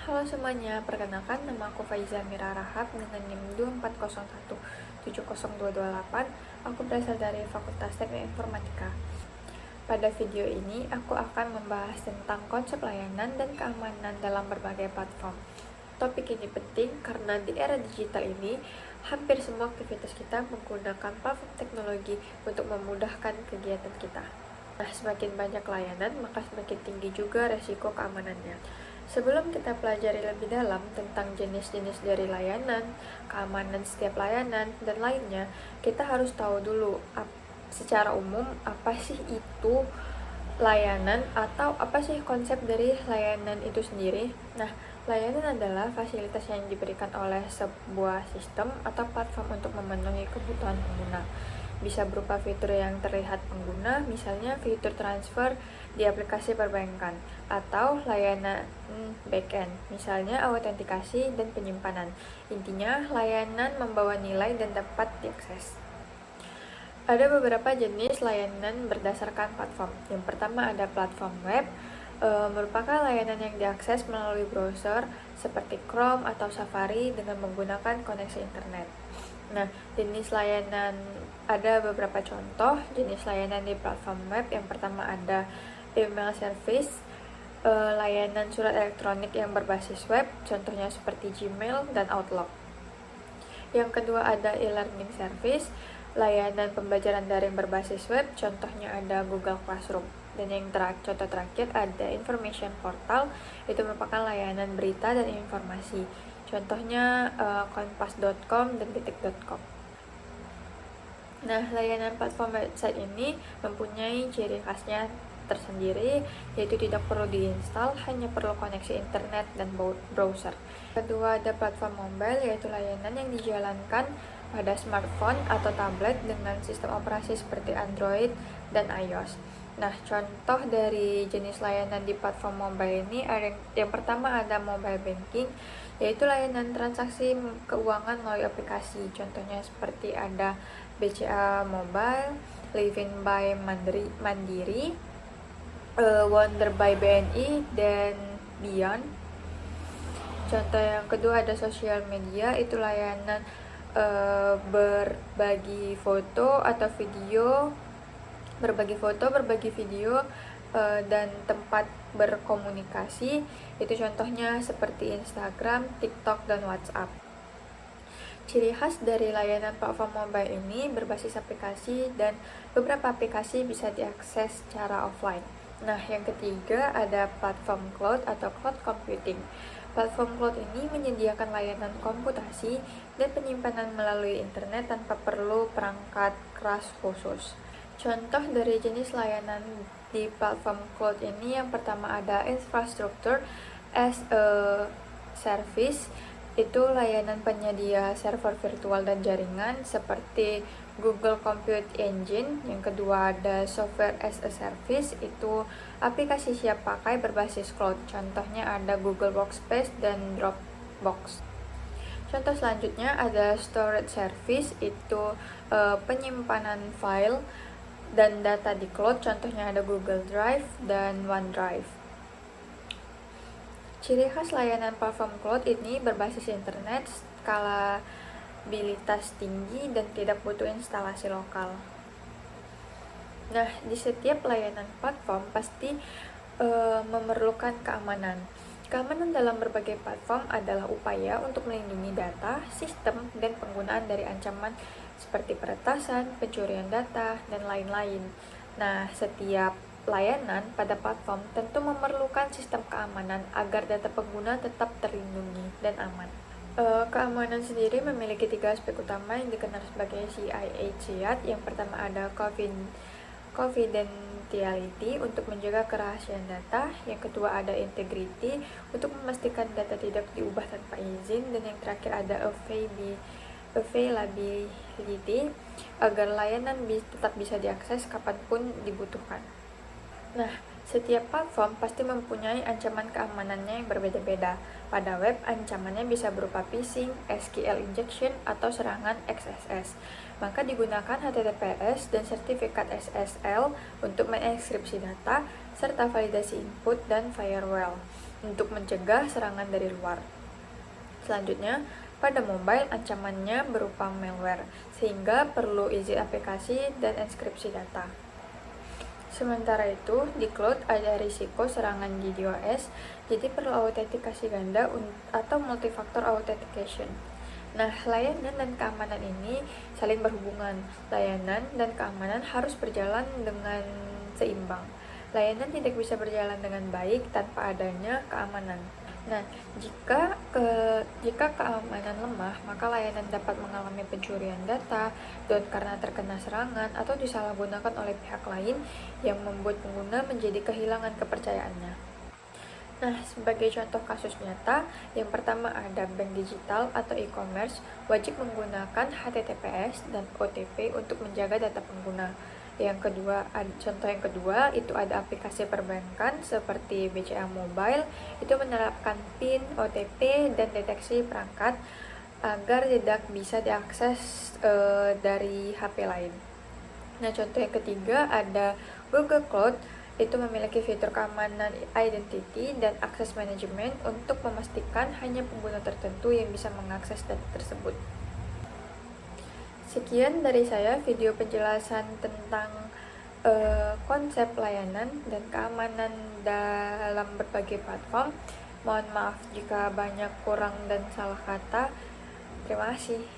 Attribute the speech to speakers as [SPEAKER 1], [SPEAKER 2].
[SPEAKER 1] Halo semuanya, perkenalkan nama aku Faiza Mira Rahab dengan NIM 240170228. Aku berasal dari Fakultas Teknik Informatika. Pada video ini, aku akan membahas tentang konsep layanan dan keamanan dalam berbagai platform. Topik ini penting karena di era digital ini, hampir semua aktivitas kita menggunakan platform teknologi untuk memudahkan kegiatan kita. Nah, semakin banyak layanan, maka semakin tinggi juga resiko keamanannya. Sebelum kita pelajari lebih dalam tentang jenis-jenis dari layanan, keamanan setiap layanan, dan lainnya, kita harus tahu dulu secara umum apa sih itu layanan atau apa sih konsep dari layanan itu sendiri. Nah, layanan adalah fasilitas yang diberikan oleh sebuah sistem atau platform untuk memenuhi kebutuhan pengguna. Bisa berupa fitur yang terlihat pengguna, misalnya fitur transfer di aplikasi perbankan, atau layanan backend, misalnya autentikasi dan penyimpanan. Intinya, layanan membawa nilai dan dapat diakses. Ada beberapa jenis layanan berdasarkan platform. Yang pertama ada platform web, merupakan layanan yang diakses melalui browser seperti Chrome atau Safari dengan menggunakan koneksi internet. Nah, jenis layanan ada beberapa contoh jenis layanan di platform web. Yang pertama ada email service, layanan surat elektronik yang berbasis web, contohnya seperti Gmail dan Outlook. Yang kedua ada e-learning service, layanan pembelajaran daring berbasis web, contohnya ada Google Classroom. Dan yang contoh terakhir ada information portal, itu merupakan layanan berita dan informasi. Contohnya kompas.com dan detik.com. Nah, layanan platform website ini mempunyai ciri khasnya tersendiri, yaitu tidak perlu diinstal, hanya perlu koneksi internet dan browser. Kedua ada platform mobile, yaitu layanan yang dijalankan pada smartphone atau tablet dengan sistem operasi seperti Android dan iOS. Nah, contoh dari jenis layanan di platform mobile ini ada yang pertama ada mobile banking, yaitu layanan transaksi keuangan melalui aplikasi. Contohnya seperti ada BCA Mobile, Livin by Mandiri, Wonder by BNI, dan Beyond. Contoh yang kedua ada sosial media, itu layanan berbagi foto, berbagi video, dan tempat berkomunikasi. Itu contohnya seperti Instagram, TikTok, dan WhatsApp. Ciri khas dari layanan platform mobile ini berbasis aplikasi dan beberapa aplikasi bisa diakses secara offline. Nah, yang ketiga ada platform cloud atau cloud computing. Platform cloud ini menyediakan layanan komputasi dan penyimpanan melalui internet tanpa perlu perangkat keras khusus. Contoh dari jenis layanan di platform cloud ini yang pertama ada infrastructure as a service, itu layanan penyedia server virtual dan jaringan seperti Google Compute Engine. Yang kedua ada software as a service, itu aplikasi siap pakai berbasis cloud, contohnya ada Google Workspace dan Dropbox. Contoh selanjutnya ada storage service, itu penyimpanan file dan data di cloud, contohnya ada Google Drive dan OneDrive. Ciri khas layanan platform cloud ini berbasis internet, skalabilitas tinggi, dan tidak butuh instalasi lokal. Nah, di setiap layanan platform pasti memerlukan keamanan. Keamanan dalam berbagai platform adalah upaya untuk melindungi data, sistem, dan penggunaan dari ancaman seperti peretasan, pencurian data, dan lain-lain. Nah, setiap layanan pada platform tentu memerlukan sistem keamanan agar data pengguna tetap terlindungi dan aman. Keamanan sendiri memiliki 3 aspek utama yang dikenal sebagai CIA. Yang pertama ada confidentiality untuk menjaga kerahasiaan data. Yang kedua ada integrity untuk memastikan data tidak diubah tanpa izin. Dan yang terakhir ada availability agar layanan tetap bisa diakses kapanpun dibutuhkan. Nah, setiap platform pasti mempunyai ancaman keamanannya yang berbeda-beda. Pada web, ancamannya bisa berupa phishing, SQL injection, atau serangan XSS. Maka digunakan HTTPS dan sertifikat SSL untuk mengenkripsi data, serta validasi input dan firewall. untuk mencegah serangan dari luar. Selanjutnya, pada mobile ancamannya berupa malware, sehingga perlu izin aplikasi dan enkripsi data. Sementara itu, di cloud ada risiko serangan DDoS, jadi perlu autentikasi ganda atau multifactor authentication. Nah, layanan dan keamanan ini saling berhubungan. Layanan dan keamanan harus berjalan dengan seimbang. Layanan tidak bisa berjalan dengan baik tanpa adanya keamanan. Nah, jika keamanan lemah, maka layanan dapat mengalami pencurian data, karena terkena serangan, atau disalahgunakan oleh pihak lain yang membuat pengguna menjadi kehilangan kepercayaannya. Nah, sebagai contoh kasus nyata, yang pertama ada bank digital atau e-commerce wajib menggunakan HTTPS dan OTP untuk menjaga data pengguna. Contoh yang kedua itu ada aplikasi perbankan seperti BCA Mobile, itu menerapkan PIN, OTP, dan deteksi perangkat agar tidak bisa diakses dari HP lain. Nah, contoh yang ketiga ada Google Cloud, itu memiliki fitur keamanan identity dan akses manajemen untuk memastikan hanya pengguna tertentu yang bisa mengakses data tersebut. Sekian dari saya video penjelasan tentang konsep layanan dan keamanan dalam berbagai platform. Mohon maaf jika banyak kurang dan salah kata. Terima kasih.